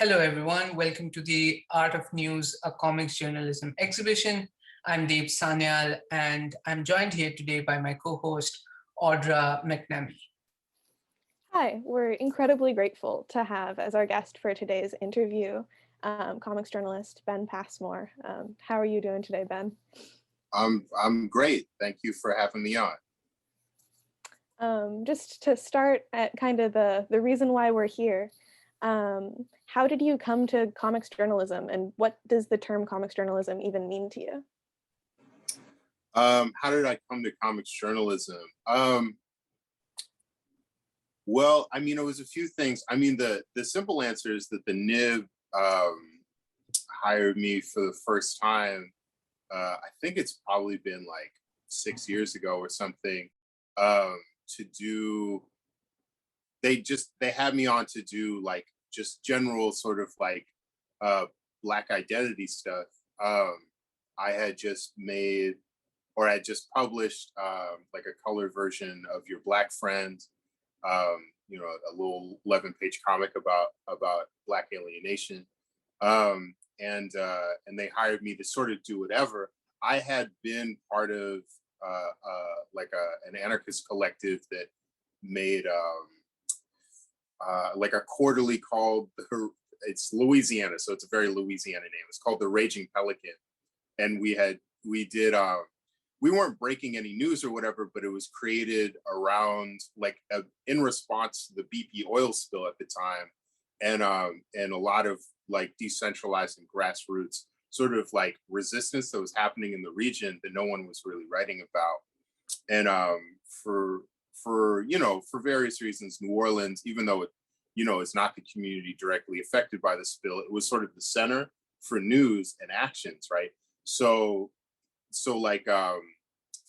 Hello, everyone. Welcome to the Art of News, a comics journalism exhibition. I'm Dave Sanyal, and I'm joined here today by my co-host, Audra McNamee. Hi, we're incredibly grateful to have as our guest for today's interview, comics journalist Ben Passmore. How are you doing today, Ben? I'm great. Thank you for having me on. Just to start at kind of the reason why we're here, how did you come to comics journalism, and what does the term comics journalism even mean to you? How did I come to comics journalism? Well, I mean, it was a few things. I mean, the simple answer is that the NIB hired me for the first time. I think it's probably been like 6 years ago or something. To do, they had me on to do like just general sort of like Black identity stuff. I had just made, or I just published like a colored version of Your Black Friend, you know, a little 11-page comic about Black alienation. And they hired me to sort of do whatever. I had been part of like an anarchist collective that made like a quarterly called, it's Louisiana, so it's a very Louisiana name. It's called the Raging Pelican. And we weren't breaking any news or whatever, but it was created around like in response to the BP oil spill at the time. And a lot of like decentralized and grassroots sort of like resistance that was happening in the region that no one was really writing about. And for you know, for various reasons, New Orleans, even though it, you know, it's not the community directly affected by the spill, it was sort of the center for news and actions, right? So like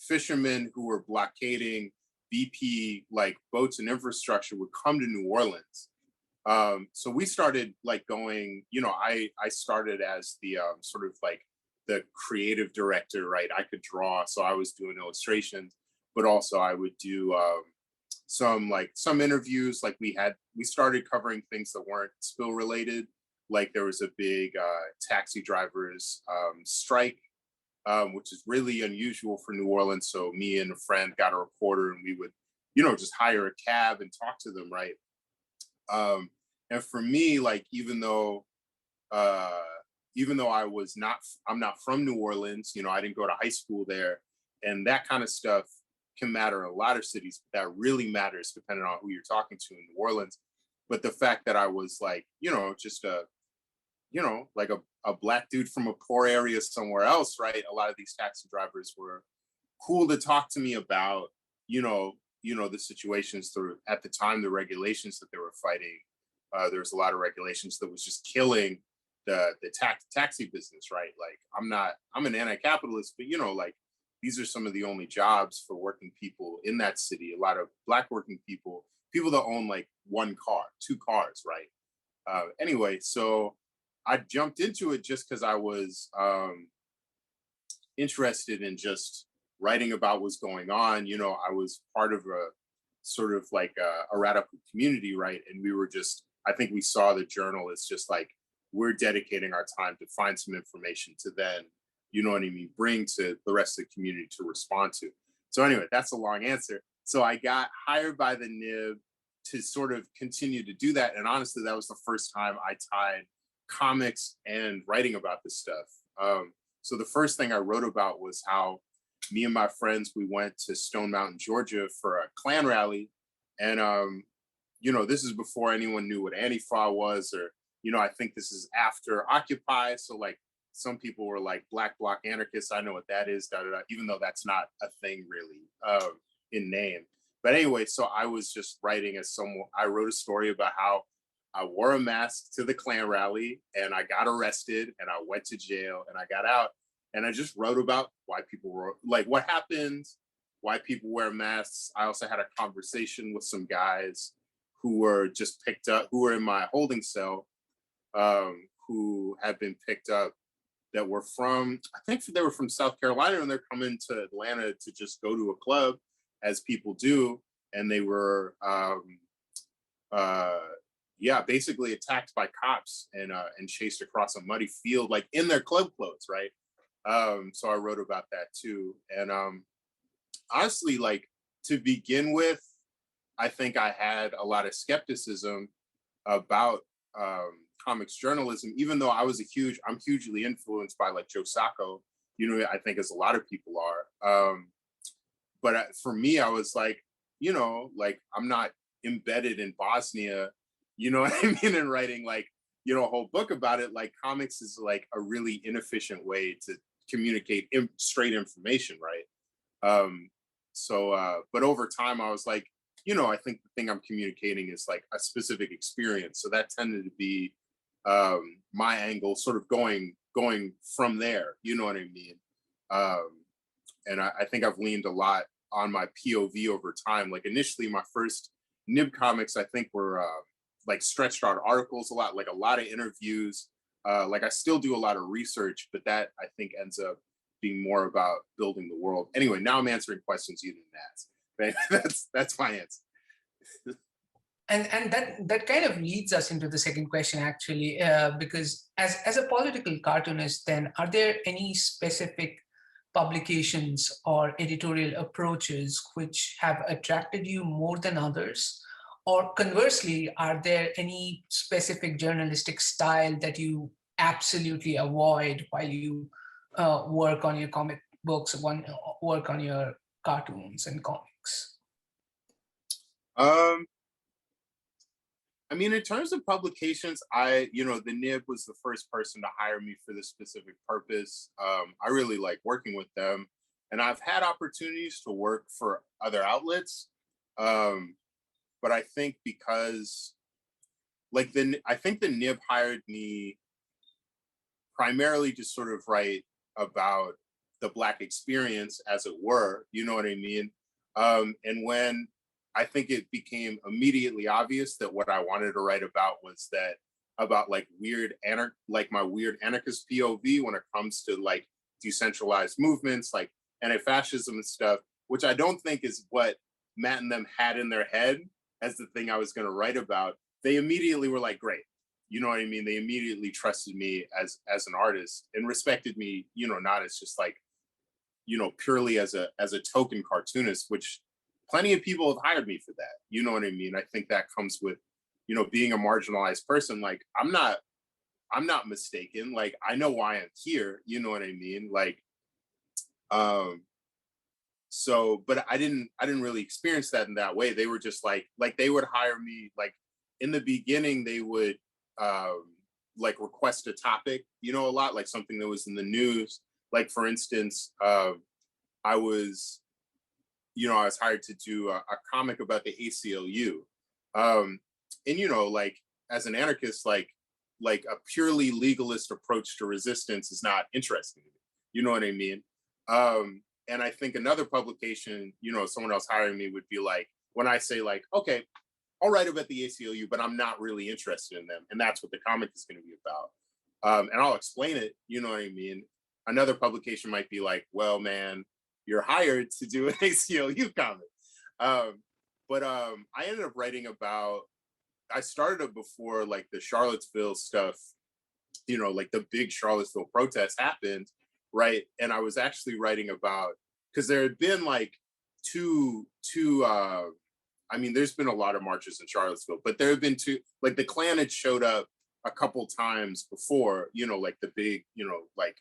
fishermen who were blockading BP like boats and infrastructure would come to New Orleans. So we started like going, you know, I started as the sort of like the creative director, right? I could draw, so I was doing illustrations, but also I would do some interviews. Like we started covering things that weren't spill related. Like there was a big taxi drivers strike, which is really unusual for New Orleans. So me and a friend got a reporter, and we would, you know, just hire a cab and talk to them, right? And for me, like even though I'm not from New Orleans, you know, I didn't go to high school there, and that kind of stuff can matter in a lot of cities, but that really matters depending on who you're talking to in New Orleans. But the fact that I was like, you know, just like a Black dude from a poor area somewhere else, right? A lot of these taxi drivers were cool to talk to me about, you know, the situations through at the time, the regulations that they were fighting. There was a lot of regulations that was just killing the taxi business, right? Like I'm an anti-capitalist, but you know, like these are some of the only jobs for working people in that city. A lot of Black working people that own like one car, two cars, right? Anyway, so I jumped into it just because I was interested in just writing about what's going on. You know, I was part of a sort of like a radical community, right? And we were just, I think we saw the journal as just like, we're dedicating our time to find some information to then, you know what I mean, bring to the rest of the community to respond to. So anyway, that's a long answer. So I got hired by the NIB to sort of continue to do that. And honestly, that was the first time I tied comics and writing about this stuff. So the first thing I wrote about was how me and my friends, we went to Stone Mountain, Georgia for a Klan rally. And, you know, this is before anyone knew what Antifa was, or, you know, I think this is after Occupy. So like some people were like Black Bloc anarchists. I know what that is, even though that's not a thing really in name. But anyway, so I was just writing I wrote a story about how I wore a mask to the Klan rally and I got arrested and I went to jail and I got out. And I just wrote about why people were like, what happened, why people wear masks. I also had a conversation with some guys who were just picked up, who were in my holding cell, who had been picked up, that were from, I think they were from South Carolina, and they're coming to Atlanta to just go to a club, as people do. And they were, yeah, basically attacked by cops and chased across a muddy field, like in their club clothes, right? So I wrote about that too. And honestly, like to begin with, I think I had a lot of skepticism about comics journalism, even though I'm hugely influenced by like Joe Sacco, you know, I think as a lot of people are. But for me, I was like, you know, like I'm not embedded in Bosnia, you know what I mean? And writing like, you know, a whole book about it. Like comics is like a really inefficient way to communicate straight information, right? But over time, I was like, you know, I think the thing I'm communicating is like a specific experience. So that tended to be my angle, sort of going from there. You know what I mean? And I think I've leaned a lot on my POV over time. Like initially, my first Nib comics, I think, were like stretched out articles, like a lot of interviews. Like I still do a lot of research, but that I think ends up being more about building the world. Anyway, now I'm answering questions you didn't ask. That's my answer. And that kind of leads us into the second question, actually, because as a political cartoonist, then are there any specific publications or editorial approaches which have attracted you more than others? Or conversely, are there any specific journalistic style that you absolutely avoid while you work on your comic books, work on your cartoons and comics? I mean, in terms of publications, you know, the Nib was the first person to hire me for this specific purpose. I really like working with them, and I've had opportunities to work for other outlets. But I think because, like, I think the Nib hired me primarily to sort of write about the Black experience, as it were. You know what I mean? And when I think it became immediately obvious that what I wanted to write about was that about like my weird anarchist POV when it comes to like decentralized movements, like anti-fascism and stuff, which I don't think is what Matt and them had in their head as the thing I was going to write about. They immediately were like, great. You know what I mean? They immediately trusted me as an artist and respected me, you know, not as just like, you know, purely as a token cartoonist, which plenty of people have hired me for that. You know what I mean? I think that comes with, you know, being a marginalized person. Like I'm not mistaken. Like I know why I'm here. You know what I mean? Like, so, but I didn't really experience that in that way. They were just like they would hire me, like in the beginning, they would like request a topic, you know, a lot, like something that was in the news. Like for instance, I was hired to do a comic about the ACLU. And, you know, like as an anarchist, like a purely legalist approach to resistance is not interesting to me. You know what I mean? And I think another publication, you know, someone else hiring me would be like, when I say like, okay, I'll write about the ACLU, but I'm not really interested in them. And that's what the comic is going to be about. And I'll explain it, you know what I mean? Another publication might be like, well, man, you're hired to do an ACLU comic. But I ended up writing about, I started it before like the Charlottesville stuff, you know, like the big Charlottesville protests happened, right? And I was actually writing about, because there had been like two I mean, there's been a lot of marches in Charlottesville, but there have been two, like the Klan had showed up a couple times before, you know, like the big, you know, like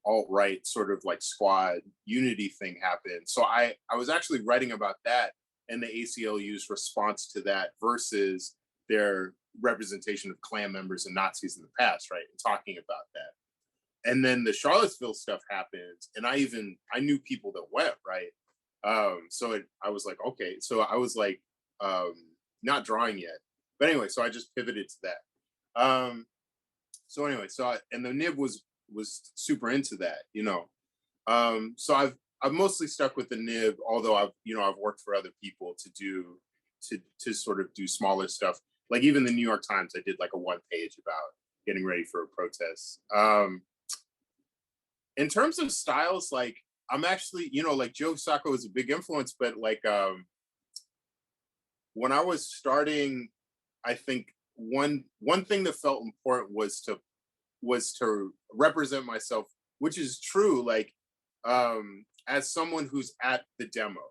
alt-right sort of like squad unity thing happened. So I was actually writing about that and the ACLU's response to that versus their representation of Klan members and Nazis in the past, right? And talking about that. And then the Charlottesville stuff happened, and I knew people that went, right? I was like, okay. So I was like, not drawing yet. But anyway, so I just pivoted to that. So anyway, and the Nib was super into that, you know. So I've mostly stuck with the Nib, although I've worked for other people to sort of do smaller stuff. Like even the New York Times, I did like a 1-page about getting ready for a protest. In terms of styles, like I'm actually, you know, like Joe Sacco is a big influence, but like when I was starting, I think one thing that felt important was to represent myself, which is true, like as someone who's at the demo.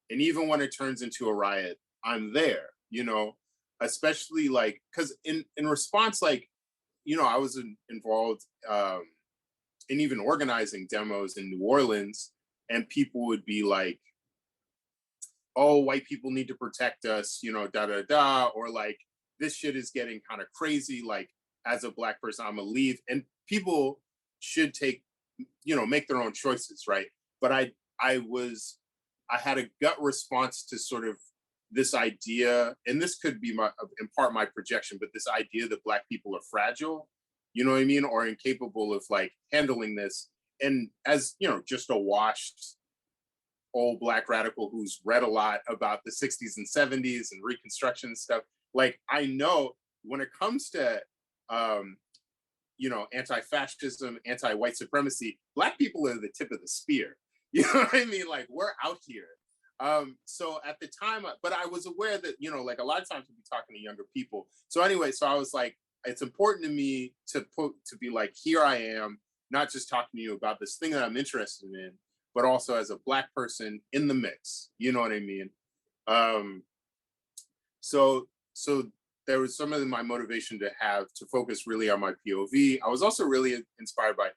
And even when it turns into a riot, I'm there, you know, especially like, because in response, like, you know, I was involved in even organizing demos in New Orleans, and people would be like, oh, white people need to protect us, you know, da da da, or like, this shit is getting kind of crazy. Like, as a Black person, I'm gonna leave. And people should take, you know, make their own choices, right? But I had a gut response to sort of this idea, and this could be in part my projection, but this idea that Black people are fragile, you know what I mean, or incapable of like handling this. And as, you know, just a washed old Black radical who's read a lot about the 60s and 70s and Reconstruction and stuff, like, I know when it comes to you know, anti-fascism, anti-white supremacy, Black people are the tip of the spear. You know what I mean? Like, we're out here. So at the time, but I was aware that, you know, like a lot of times we'll be talking to younger people. So anyway, so I was like, it's important to me to be like, here I am, not just talking to you about this thing that I'm interested in, but also as a Black person in the mix. You know what I mean? So there was some of my motivation to focus really on my POV. I was also really inspired by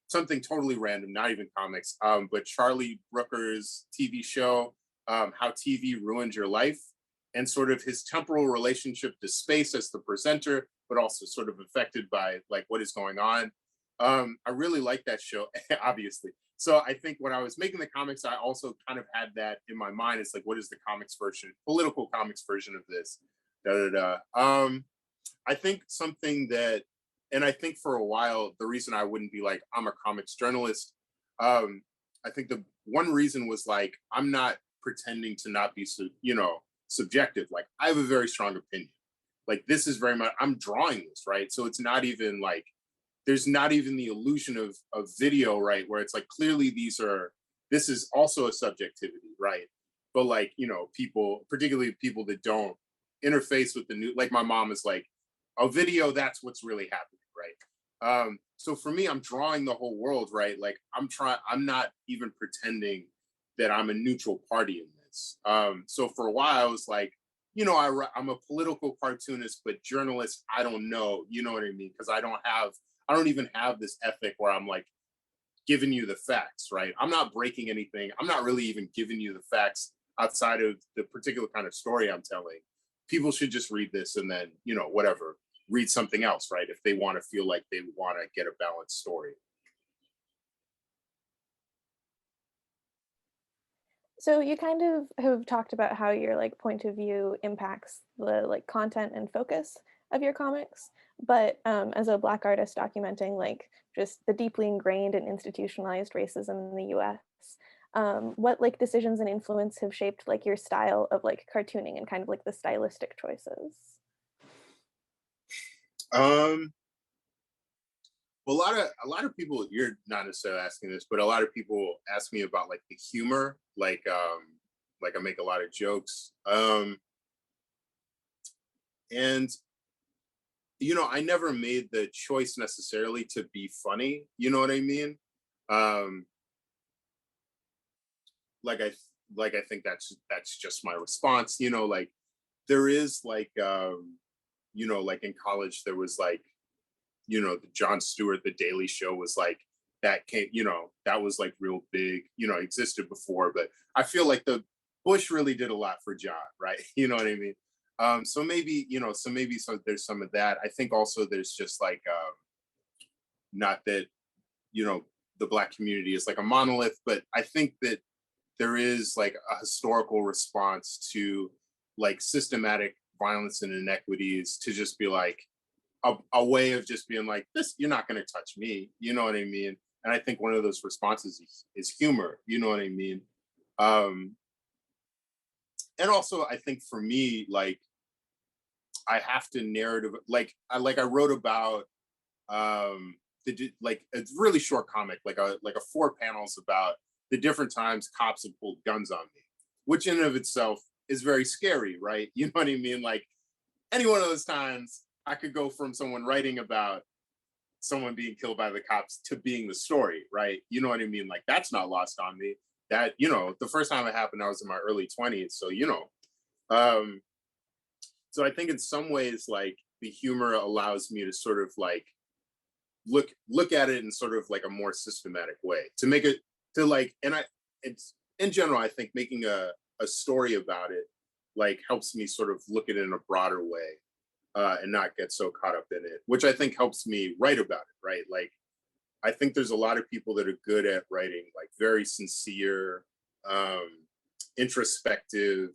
something totally random, not even comics, but Charlie Brooker's TV show, How TV Ruined Your Life, and sort of his temporal relationship to space as the presenter, but also sort of affected by like what is going on. I really like that show, obviously. So I think when I was making the comics, I also kind of had that in my mind. It's like, what is the comics version, political comics version of this? I think something that, and I think for a while, the reason I wouldn't be like, I'm a comics journalist, I think the one reason was like, I'm not pretending to not be, you know, subjective. Like, I have a very strong opinion. Like, this is very much, I'm drawing this, right? So it's not even like, there's not even the illusion of video, right? Where it's like, clearly this is also a subjectivity, right? But like, you know, people, particularly people that don't interface with the new, like my mom is like, a video, that's what's really happening, right? So for me, I'm drawing the whole world, right? Like, I'm not even pretending that I'm a neutral party in this. So for a while, I was like, you know, I'm a political cartoonist, but journalist, I don't know, you know what I mean? Because I don't even have this ethic where I'm like giving you the facts, right? I'm not breaking anything. I'm not really even giving you the facts outside of the particular kind of story I'm telling. People should just read this and then, you know, whatever, read something else, right? If they want to feel like they want to get a balanced story. So you kind of have talked about how your like point of view impacts the like content and focus of your comics, but as a Black artist documenting like just the deeply ingrained and institutionalized racism in the US, what like decisions and influence have shaped like your style of like cartooning and kind of like the stylistic choices? Well, a lot of people, you're not necessarily asking this, but a lot of people ask me about like the humor, like I make a lot of jokes. And you know, I never made the choice necessarily to be funny, you know what I mean? Like I think that's just my response, you know, like there is like you know, like in college there was like, you know, the Jon Stewart, The Daily Show was like, that came, you know, that was like real big, you know, existed before, but I feel like the Bush really did a lot for John, right? You know what I mean? So maybe, you know, there's some of that. I think also there's just like, not that, you know, the Black community is like a monolith, but I think that there is like a historical response to like systematic violence and inequities to just be like, a way of just being like, this, you're not going to touch me, you know what I mean? And I think one of those responses is humor, you know what I mean? And also I think for me, like, I have to narrative, like I wrote about like a really short comic, like a 4 panels about the different times cops have pulled guns on me, which in and of itself is very scary, right? You know what I mean? Like, any one of those times, I could go from someone writing about someone being killed by the cops to being the story, right? You know what I mean? Like, that's not lost on me. That, you know, the first time it happened, I was in my early 20s. So, you know, so I think in some ways, like, the humor allows me to sort of like look at it in sort of like a more systematic way, to make it, to like, and it's in general, I think making a story about it like helps me sort of look at it in a broader way, and not get so caught up in it, which I think helps me write about it, right? Like, I think there's a lot of people that are good at writing like very sincere, introspective,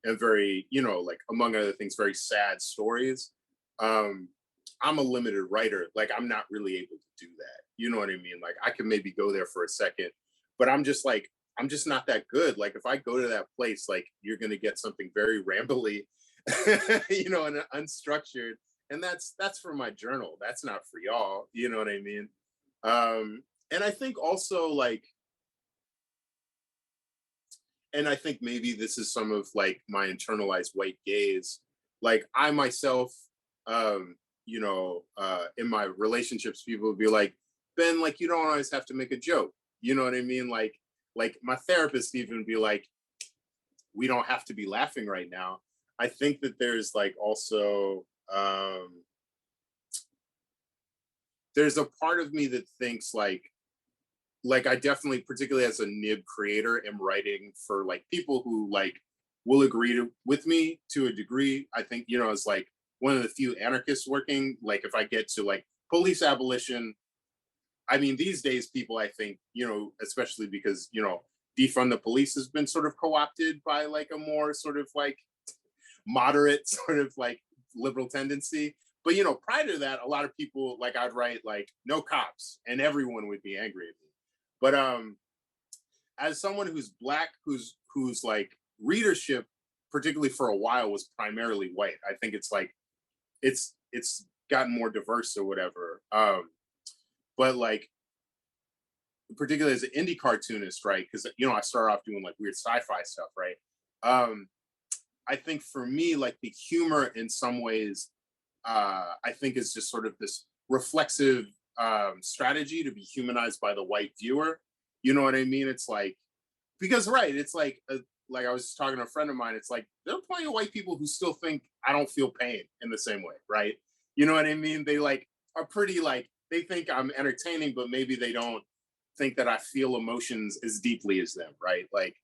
and very, you know, like, among other things, very sad stories. I'm a limited writer. Like, I'm not really able to do that. You know what I mean? Like, I can maybe go there for a second, but I'm just not that good. Like, if I go to that place, like, you're going to get something very rambly, you know, and unstructured. And that's for my journal. That's not for y'all. You know what I mean? And I think also, like, and I think maybe this is some of like my internalized white gaze. Like, I myself, you know, in my relationships, people would be like, Ben, like, you don't always have to make a joke. You know what I mean? Like my therapist even be like, we don't have to be laughing right now. I think that there's like also, there's a part of me that thinks like I definitely, particularly as a nib creator, am writing for like people who like will agree with me to a degree. I think, you know, it's like one of the few anarchists working. Like, if I get to like police abolition, I mean, these days people, I think, you know, especially because, you know, defund the police has been sort of co-opted by like a more sort of like moderate sort of like liberal tendency. But, you know, prior to that, a lot of people, like, I'd write like no cops and everyone would be angry at me. But as someone who's Black, who's like readership, particularly for a while, was primarily white. I think it's like it's gotten more diverse or whatever. But like, particularly as an indie cartoonist, right? Because, you know, I started off doing like weird sci-fi stuff, right? I think for me, like, the humor in some ways, I think is just sort of this reflexive strategy to be humanized by the white viewer. You know what I mean? It's like, because, right, it's like I was talking to a friend of mine, it's like, there are plenty of white people who still think I don't feel pain in the same way, right? You know what I mean? They like are pretty like, they think I'm entertaining, but maybe they don't think that I feel emotions as deeply as them, right? Like,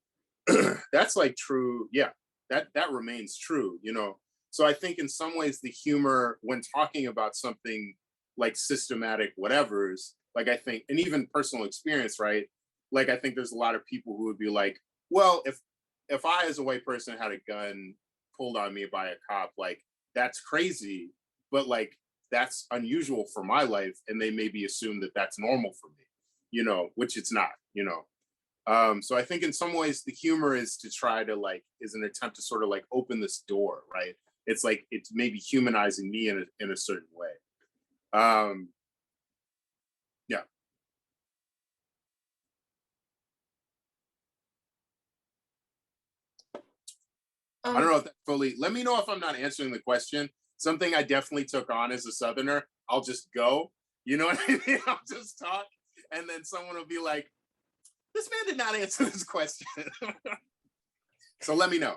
that's like true. Yeah, that remains true, you know? So I think in some ways the humor, when talking about something like systematic whatevers, like, I think, and even personal experience, right? Like, I think there's a lot of people who would be like, well, if I as a white person had a gun pulled on me by a cop, like, that's crazy, but like, that's unusual for my life, and they maybe assume that that's normal for me, you know, which it's not, you know. So I think in some ways the humor is to try to like, is an attempt to sort of like open this door, right? It's like, it's maybe humanizing me in a certain way. Yeah. I don't know if that fully, let me know if I'm not answering the question. Something I definitely took on as a Southerner, I'll just go, you know what I mean? I'll just talk, and then someone will be like, this man did not answer this question. So let me know.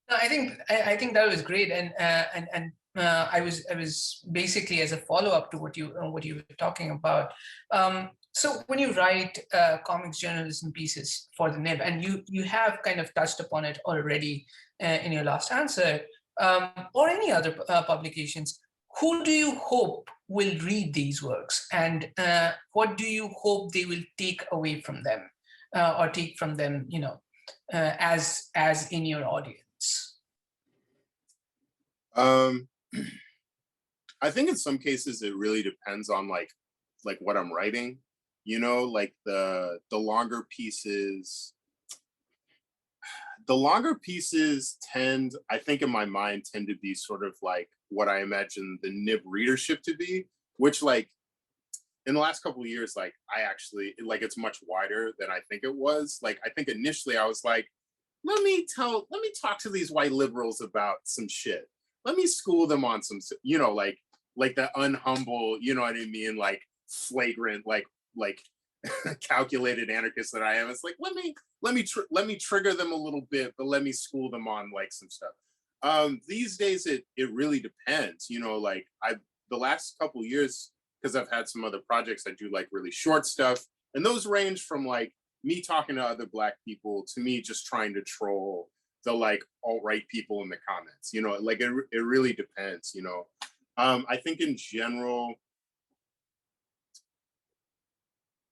No, I think that was great, and I was basically, as a follow-up to what you were talking about. So when you write comics journalism pieces for the Nib, and you have kind of touched upon it already in your last answer, or any other publications, who do you hope will read these works, and what do you hope they will take away from them, or take from them, you know, as in your audience? I think in some cases it really depends on like what I'm writing, you know, like the longer pieces tend, I think in my mind, tend to be sort of like what I imagine the Nib readership to be, which like in the last couple of years, like I actually, like, it's much wider than I think it was. Like, I think initially I was like, let me talk to these white liberals about some shit, let me school them on some, you know, like the unhumble, you know what I mean, like flagrant, like calculated anarchist that I am. It's like, let me trigger them a little bit, but let me school them on like some stuff. These days it really depends, you know, like the last couple years, because I've had some other projects that do like really short stuff, and those range from like me talking to other Black people to me just trying to troll the like alt-right people in the comments, you know, like it really depends, you know. I think in general,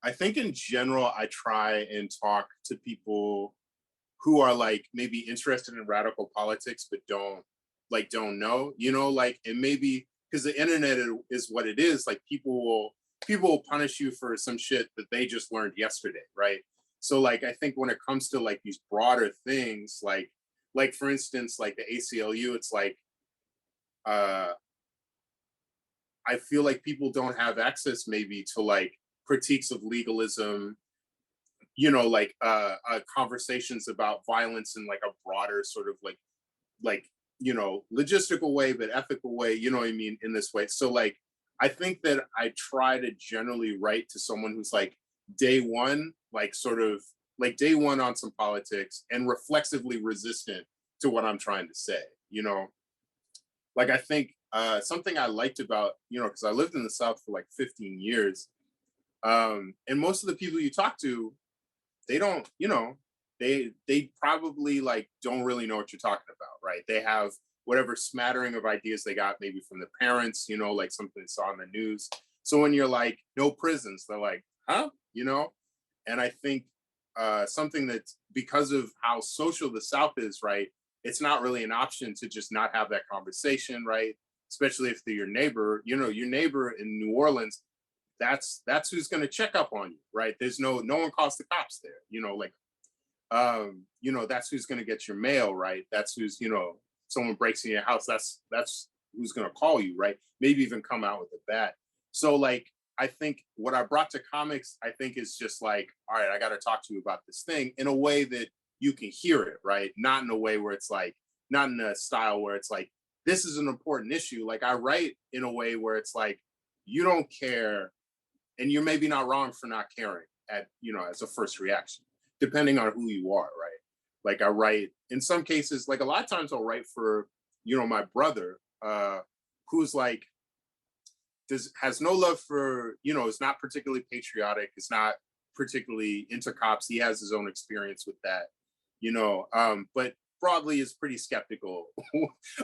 I try and talk to people who are like maybe interested in radical politics but don't know, you know, like, and maybe because the internet is what it is, like people will punish you for some shit that they just learned yesterday, right? So like I think when it comes to like these broader things, like for instance, like the ACLU, it's like I feel like people don't have access maybe to like critiques of legalism, you know, like conversations about violence in like a broader sort of like you know, logistical way but ethical way, you know what I mean, in this way. So like I think that I try to generally write to someone who's like day one, like sort of like day one on some politics and reflexively resistant to what I'm trying to say, you know. Like I think something I liked about, you know, because I lived in the South for like 15 years, and most of the people you talk to, they don't, you know, they probably like don't really know what you're talking about, right? They have whatever smattering of ideas they got maybe from the parents, you know, like something they saw on the news. So when you're like, no prisons, they're like, huh? You know? And I think something that's because of how social the South is, right? It's not really an option to just not have that conversation, right? Especially if they're your neighbor, you know, your neighbor in New Orleans, that's who's going to check up on you, right? There's no one calls the cops there, you know, like you know, that's who's going to get your mail, right? That's who's, you know, someone breaks in your house, that's who's going to call you, right? Maybe even come out with a bat. So like I think what I brought to comics, I think is just like, all right, I got to talk to you about this thing in a way that you can hear it, right? Not in a way where it's like, not in a style where it's like, this is an important issue. Like I write in a way where it's like, you don't care, and you're maybe not wrong for not caring at, you know, as a first reaction, depending on who you are, right? Like I write, in some cases, like a lot of times I'll write for, you know, my brother, who's like, has no love for, you know, is not particularly patriotic, is not particularly into cops. He has his own experience with that, you know, but broadly is pretty skeptical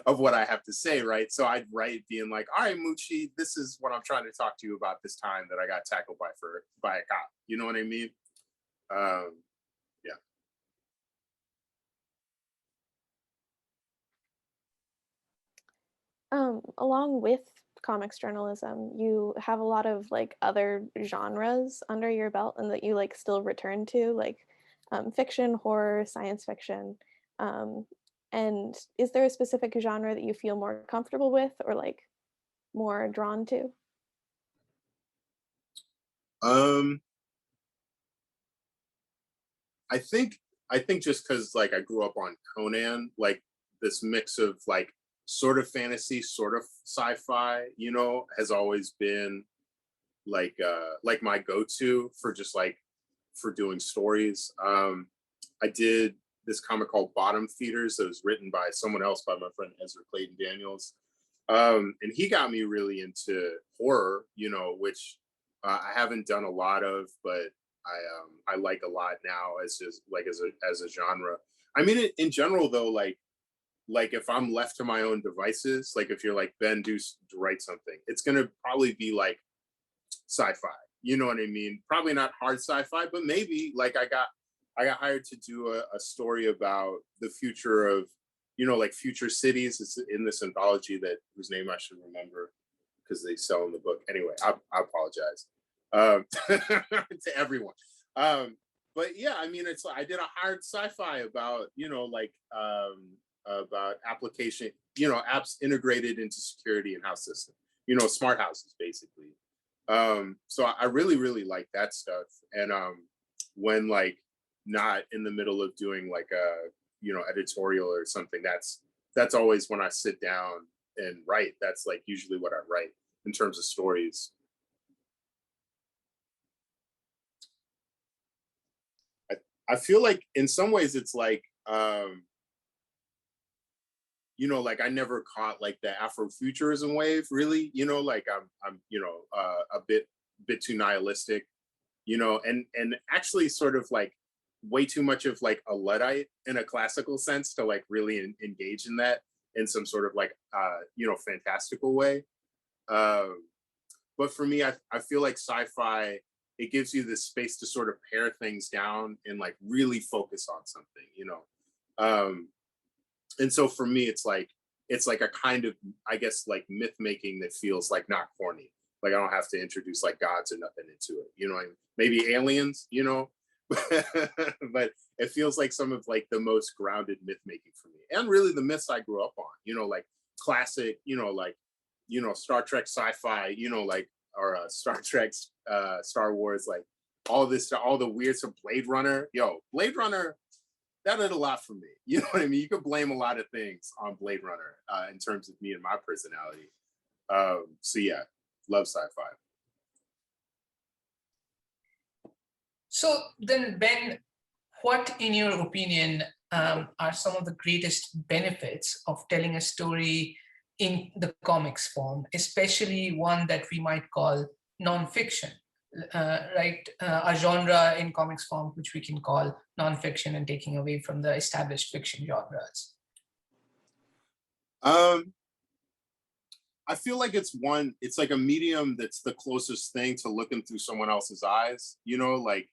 of what I have to say, right? So I'd write being like, all right, Moochie, this is what I'm trying to talk to you about this time that I got tackled by a cop. You know what I mean? Yeah. Along with comics journalism, you have a lot of like other genres under your belt and that you like still return to, like fiction, horror, science fiction. And is there a specific genre that you feel more comfortable with or like more drawn to? I think just because like I grew up on Conan, like this mix of like sort of fantasy, sort of sci-fi, you know, has always been like my go-to for just like for doing stories. I did this comic called Bottom Feeders that was written by someone else, by my friend Ezra Claytan Daniels. And he got me really into horror, you know, which I haven't done a lot of, but I like a lot now as just like as a genre. I mean, in general though, like if I'm left to my own devices, like if you're like Ben, do write something, it's gonna probably be like sci-fi. You know what I mean? Probably not hard sci-fi, but maybe like I got hired to do a story about the future of, you know, like future cities. It's in this anthology that whose name I should remember because they sell in the book. Anyway, I apologize to everyone. But yeah, I mean, it's I did a hard sci-fi about, you know, like about application, you know, apps integrated into security and house system, you know, smart houses basically. So I really, really like that stuff. And when like not in the middle of doing like a, you know, editorial or something, that's always when I sit down and write. That's like usually what I write in terms of stories. I feel like in some ways it's like, you know, like I never caught like the Afrofuturism wave, really. You know, like I'm you know, a bit too nihilistic, you know, and actually sort of like way too much of like a Luddite in a classical sense to like really engage in that in some sort of like you know, fantastical way. But for me, I feel like sci-fi, it gives you this space to sort of pare things down and like really focus on something, you know. And so for me, it's like a kind of, I guess, like myth making that feels like not corny. Like I don't have to introduce like gods or nothing into it, you know. Maybe aliens, you know, but it feels like some of like the most grounded myth making for me, and really the myths I grew up on, you know, like classic, you know, like, you know, Star Trek sci-fi, you know, like, or Star Trek, Star Wars, like all this, all the weird stuff. Blade Runner, yo, Blade Runner, that did a lot for me. You know what I mean? You could blame a lot of things on Blade Runner in terms of me and my personality. So yeah, love sci-fi. So then, Ben, what, in your opinion, are some of the greatest benefits of telling a story in the comics form, especially one that we might call nonfiction, right? A genre in comics form, which we can call nonfiction, and taking away from the established fiction genres? I feel like it's like a medium that's the closest thing to looking through someone else's eyes, you know, like,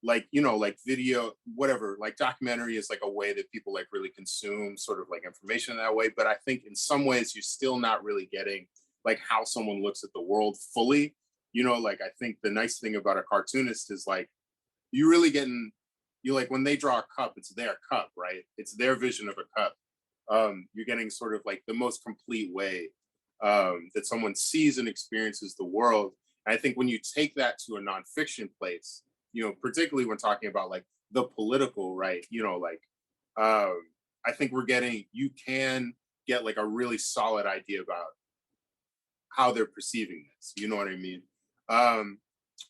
like, you know, like video, whatever, like documentary is like a way that people like really consume sort of like information in that way. But I think in some ways you're still not really getting like how someone looks at the world fully. You know, like I think the nice thing about a cartoonist is like, you really getting, you like when they draw a cup, it's their cup, right? It's their vision of a cup. You're getting sort of like the most complete way that someone sees and experiences the world. And I think when you take that to a nonfiction place, you know, particularly when talking about like the political, right? You know, like I think you can get like a really solid idea about how they're perceiving this. You know what I mean? And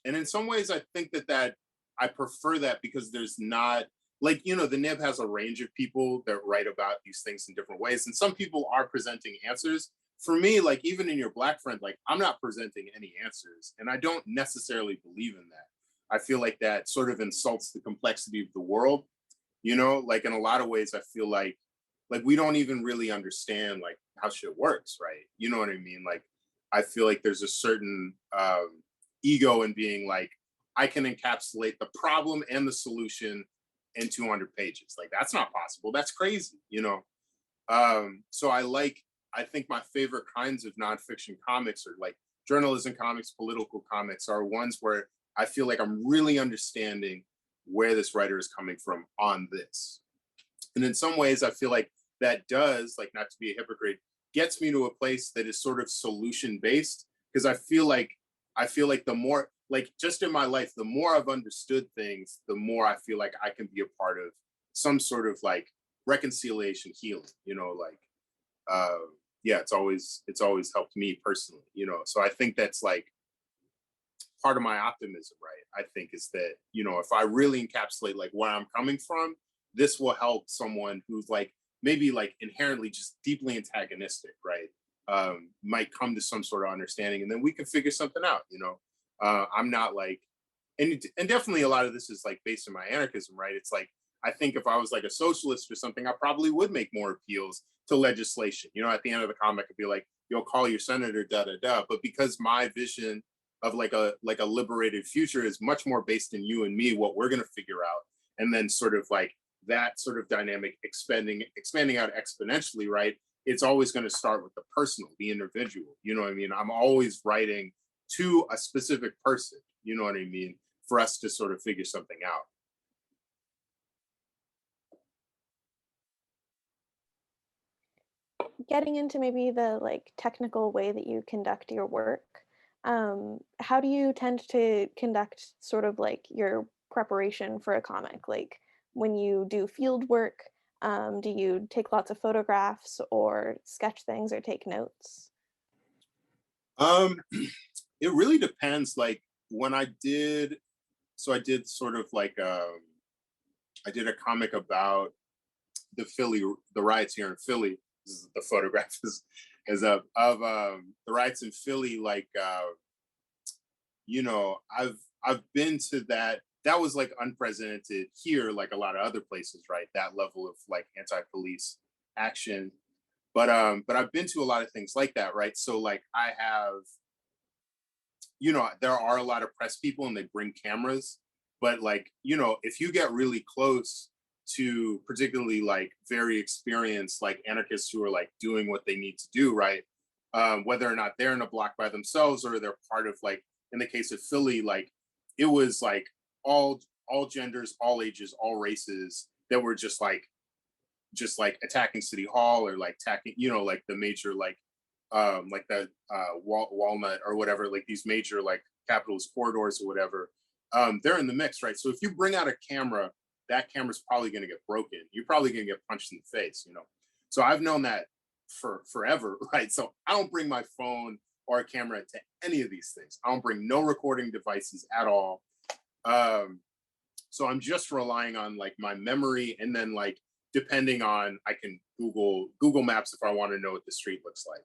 in some ways, I think that I prefer that because there's not, like, you know, the Nib has a range of people that write about these things in different ways. And some people are presenting answers. For me, like, even in your Black friend, like, I'm not presenting any answers. And I don't necessarily believe in that. I feel like that sort of insults the complexity of the world. You know, like in a lot of ways, I feel like we don't even really understand like how shit works, right? You know what I mean? Like, I feel like there's a certain ego in being like, I can encapsulate the problem and the solution in 200 pages. Like, that's not possible. That's crazy, you know? So I think my favorite kinds of nonfiction comics are like journalism comics, political comics are ones where I feel like I'm really understanding where this writer is coming from on this. And in some ways, I feel like that does, like, not to be a hypocrite, gets me to a place that is sort of solution based. Because I feel like the more, like, just in my life, the more I've understood things, the more I feel like I can be a part of some sort of like reconciliation, healing, you know, like, yeah, it's always helped me personally, you know? So I think that's like part of my optimism, right? I think is that, you know, if I really encapsulate like where I'm coming from, this will help someone who's like maybe like inherently just deeply antagonistic, right? Might come to some sort of understanding, and then we can figure something out, you know? I'm not like, and definitely a lot of this is like based on my anarchism, right? It's like, I think if I was like a socialist or something, I probably would make more appeals to legislation. You know, at the end of the comic, I'd be like, you'll call your senator, da da da. But because my vision of like a liberated future is much more based in you and me, what we're gonna figure out, and then sort of like that sort of dynamic expanding out exponentially, right? It's always going to start with the personal, the individual. You know what I mean? I'm always writing to a specific person. You know what I mean? For us to sort of figure something out. Getting into maybe the like technical way that you conduct your work, how do you tend to conduct sort of like your preparation for a comic? Like when you do field work, Do you take lots of photographs or sketch things or take notes? Um, it really depends. Like when I did sort of like I did a comic about the riots here in Philly. This is, the photograph is of the riots in Philly. Like you know, I've been to that. That was like unprecedented here, like a lot of other places, right? That level of like anti-police action. But I've been to a lot of things like that, right? So like I have, you know, there are a lot of press people and they bring cameras, but like, you know, if you get really close to particularly like very experienced like anarchists who are like doing what they need to do, right? Whether or not they're in a block by themselves or they're part of like, in the case of Philly, like it was like all genders, all ages, all races that were just like attacking City Hall or like attacking, you know, like the major like the Walnut or whatever, like these major like capitalist corridors or whatever, they're in the mix, right? So if you bring out a camera, that camera's probably going to get broken. You're probably going to get punched in the face, you know? So I've known that for forever, right? So I don't bring my phone or a camera to any of these things. I don't bring no recording devices at all. So I'm just relying on like my memory, and then like depending on, I can Google Maps if I want to know what the street looks like.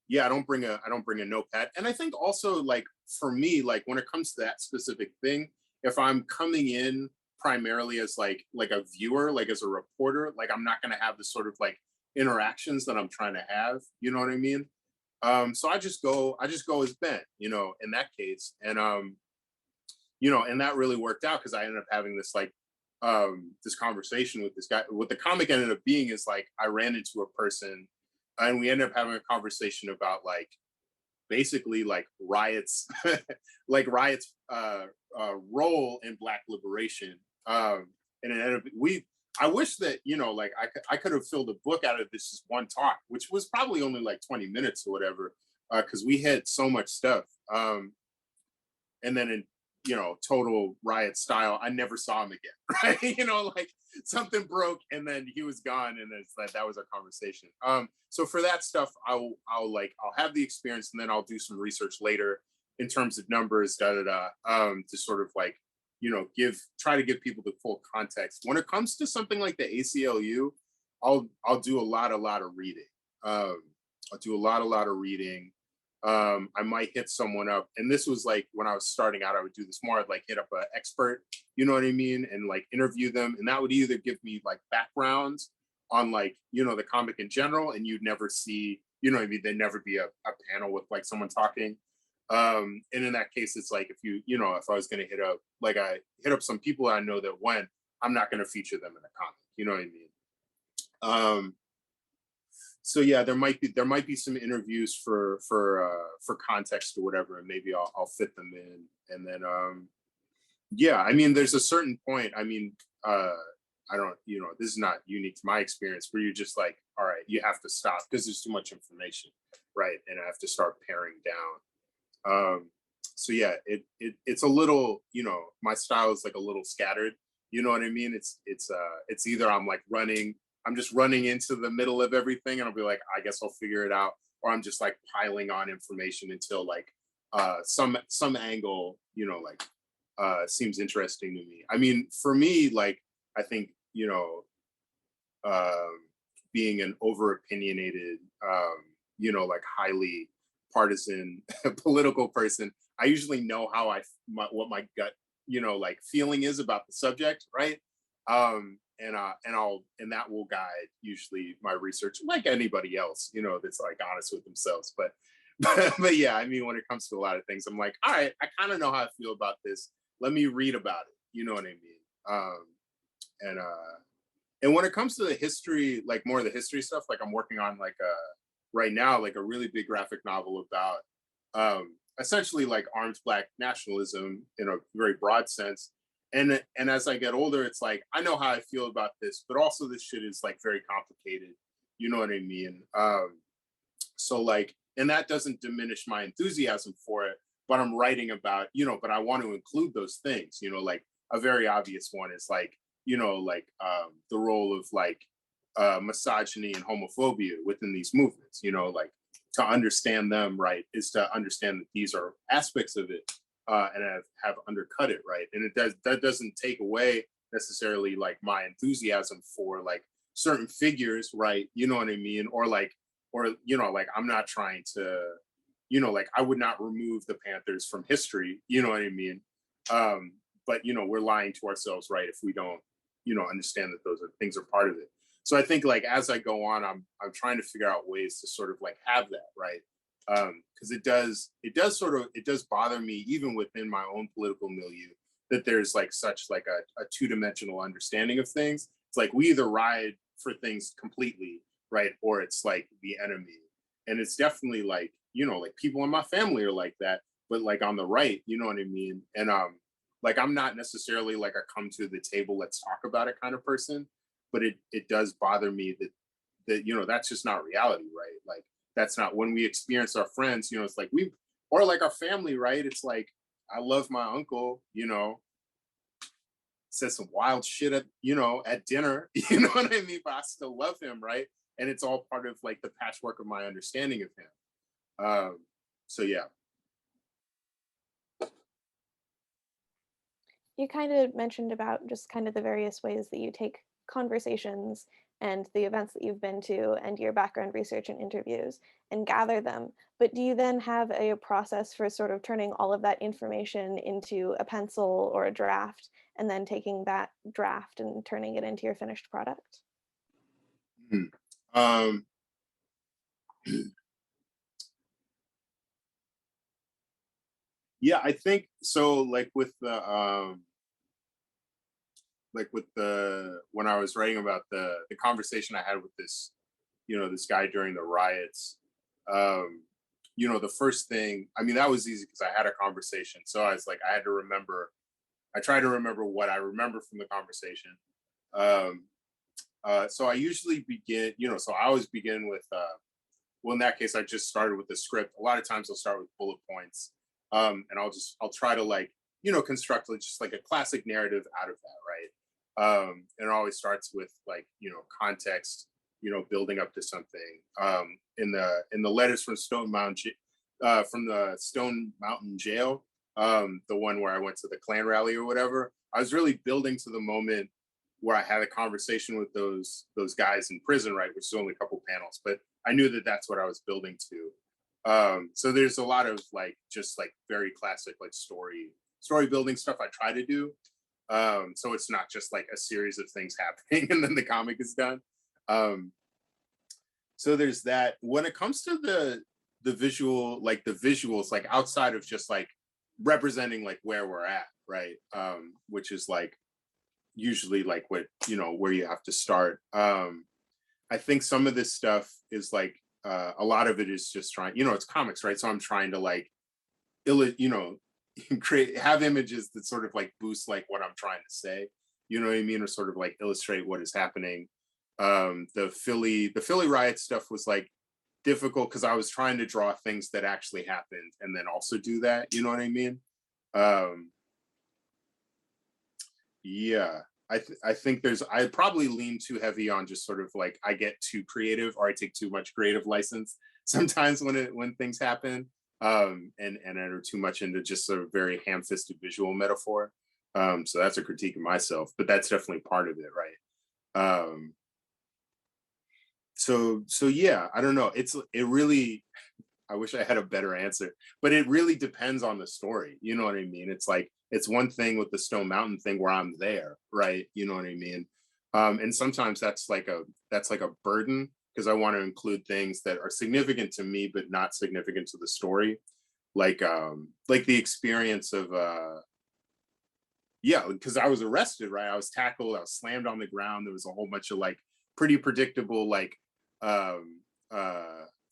Yeah, I don't bring a notepad. And I think also like for me, like when it comes to that specific thing, if I'm coming in primarily as like a viewer, like as a reporter, like I'm not going to have the sort of like interactions that I'm trying to have, you know what I mean? So I just go as Ben, you know, in that case. And you know, and that really worked out because I ended up having this like this conversation with this guy. What the comic ended up being is like I ran into a person and we ended up having a conversation about like basically like riots like riots role in Black liberation. And it ended up I wish that, you know, like I could have filled a book out of this just one talk, which was probably only like 20 minutes or whatever, because we had so much stuff. And then in, you know, total riot style, I never saw him again, right? You know, like something broke and then he was gone, and it's like that was our conversation. So for that stuff, I'll have the experience, and then I'll do some research later in terms of numbers, to sort of like, you know, try to give people the full context. When it comes to something like the ACLU, I'll do a lot of reading. I'll do a lot of reading. I might hit someone up, and this was like when I was starting out, I would do this more. I'd like hit up an expert, you know what I mean, and like interview them, and that would either give me like backgrounds on like, you know, the comic in general, and you'd never see, you know what I mean, there'd never be a panel with like someone talking. And in that case, it's like if you know, if I was going to hit up, like I hit up some people I know that went, I'm not going to feature them in a comic, you know what I mean. So yeah, there might be some interviews for context or whatever, and maybe I'll fit them in, and then yeah, I mean, there's a certain point. I mean, I don't, you know, this is not unique to my experience, where you're just like, all right, you have to stop because there's too much information, right? And I have to start paring down. So yeah, it's a little, you know, my style is like a little scattered. You know what I mean? It's either I'm just running into the middle of everything and I'll be like, I guess I'll figure it out. Or I'm just like piling on information until like some angle, you know, like seems interesting to me. I mean, for me, like, I think, you know, being an over opinionated, you know, like highly partisan political person, I usually know how what my gut, you know, like feeling is about the subject, right? And that will guide usually my research, like anybody else, you know, that's like honest with themselves. But yeah, I mean, when it comes to a lot of things, I'm like, all right, I kind of know how I feel about this. Let me read about it. You know what I mean? And when it comes to the history, like more of the history stuff, like I'm working on like right now, like a really big graphic novel about essentially like armed Black nationalism in a very broad sense. And as I get older, it's like, I know how I feel about this, but also this shit is like very complicated. You know what I mean? So like, and that doesn't diminish my enthusiasm for it, but I'm writing about, you know, but I want to include those things, you know, like a very obvious one is like, the role of like misogyny and homophobia within these movements, like to understand them, right, is to understand that these are aspects of it and have undercut it, right? And that doesn't take away necessarily like my enthusiasm for like certain figures, right? You know what I mean? Or like I'm not trying to, like I would not remove the Panthers from history, you know what I mean? But we're lying to ourselves, right, if we don't, understand that those are things are part of it. So I think like as I go on, I'm trying to figure out ways to sort of like have that, right? Because it does bother me even within my own political milieu that there's like such like a two-dimensional understanding of things. It's like we either ride for things completely, right, or it's like the enemy. And it's definitely like, like people in my family are like that, but like on the right, you know what I mean? And like I'm not necessarily like a come to the table, let's talk about it kind of person, but it does bother me that that's just not reality, right? Like that's not when we experience our friends, it's like or like our family, right? It's like I love my uncle, said some wild shit at dinner, you know what I mean? But I still love him, right? And it's all part of like the patchwork of my understanding of him. So yeah. You kind of mentioned about just kind of the various ways that you take conversations and the events that you've been to and your background research and interviews and gather them. But do you then have a process for sort of turning all of that information into a pencil or a draft and then taking that draft and turning it into your finished product? Yeah, I think so. Like with when I was writing about the conversation I had with this, this guy during the riots, the first thing, I mean, that was easy because I had a conversation. So I was like, I try to remember what I remember from the conversation. So I usually begin, so I always begin with, well, in that case, I just started with the script. A lot of times I'll start with bullet points. And I'll try to like, construct just like a classic narrative out of that, right? And it always starts with like, context, building up to something. In the letters from the Stone Mountain Jail, the one where I went to the Klan rally or whatever, I was really building to the moment where I had a conversation with those guys in prison, right? Which is only a couple panels, but I knew that that's what I was building to. So there's a lot of like just like very classic like story building stuff I try to do. So it's not just like a series of things happening and then the comic is done. So there's that. When it comes to the visual, like the visuals, like outside of just like representing like where we're at, right? Which is like usually like what, where you have to start. I think some of this stuff is like, a lot of it is just trying, it's comics, right? So I'm trying to like, have images that sort of like boost like what I'm trying to say, you know what I mean? Or sort of like illustrate what is happening. The Philly riot stuff was like difficult because I was trying to draw things that actually happened and then also do that, you know what I mean? Yeah. I think I probably lean too heavy on just sort of like I get too creative or I take too much creative license sometimes when things happen, and enter too much into just a very ham-fisted visual metaphor. So that's a critique of myself, but that's definitely part of it, right? So yeah, I don't know. It really, I wish I had a better answer, but it really depends on the story. You know what I mean? It's like, it's one thing with the Stone Mountain thing where I'm there, right? You know what I mean? And sometimes that's like a burden because I want to include things that are significant to me, but not significant to the story. Like the experience of, yeah, because I was arrested, right? I was tackled, I was slammed on the ground. There was a whole bunch of like pretty predictable, like,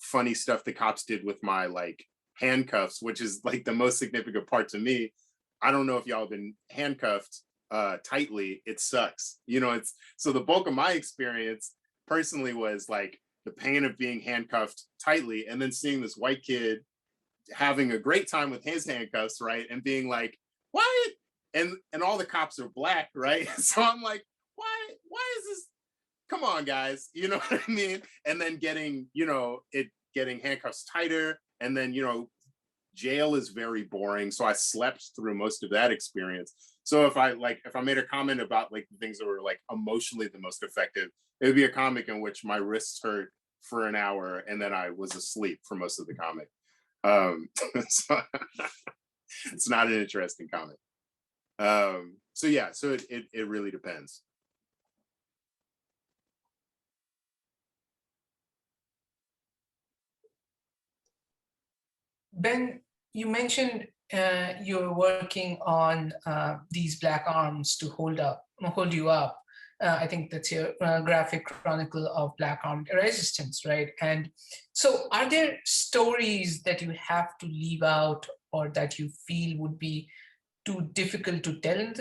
funny stuff the cops did with my like handcuffs, which is like the most significant part to me. I don't know if y'all have been handcuffed tightly. It sucks. It's so the bulk of my experience personally was like the pain of being handcuffed tightly and then seeing this white kid having a great time with his handcuffs, right? And being like, what? And all the cops are black, right? So I'm like, come on, guys, you know what I mean? And then getting, you know, getting handcuffs tighter, and then, you know, jail is very boring. So I slept through most of that experience. So if I made a comment about like the things that were like emotionally the most effective, it would be a comic in which my wrists hurt for an hour and then I was asleep for most of the comic. So it's not an interesting comic. So yeah, so it really depends. Ben, you mentioned you're working on these black arms to hold you up. I think that's your graphic chronicle of black armed resistance, right? And so are there stories that you have to leave out or that you feel would be too difficult to tell in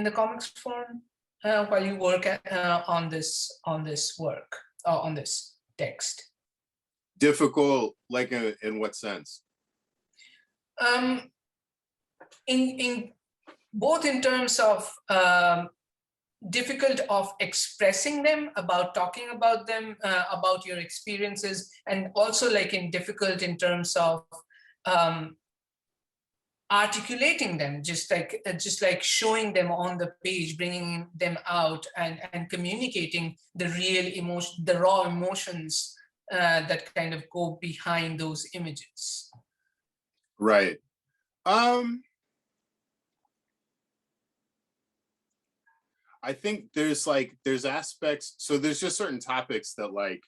the comics form while you work on this work, on this text? Difficult, like in what sense? In both in terms of difficult of expressing them, about talking about them, about your experiences, and also like in difficult in terms of articulating them, just like showing them on the page, bringing them out, and communicating the real emotion, the raw emotions that kind of go behind those images. Right. I think there's aspects, so there's just certain topics that like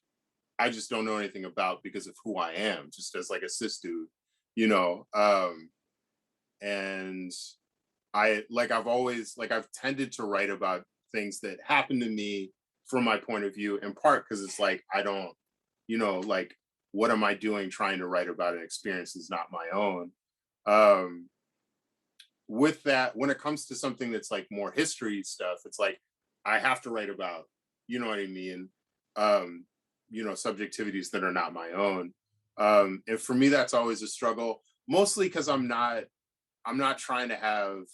I just don't know anything about because of who I am, just as like a cis dude, you know. And I've tended to write about things that happen to me from my point of view, in part because it's like I don't, you know, like what am I doing trying to write about an experience that's not my own? With that, when it comes to something that's like more history stuff, it's like I have to write about, you know what I mean, you know, subjectivities that are not my own. And for me, that's always a struggle, mostly because I'm not trying to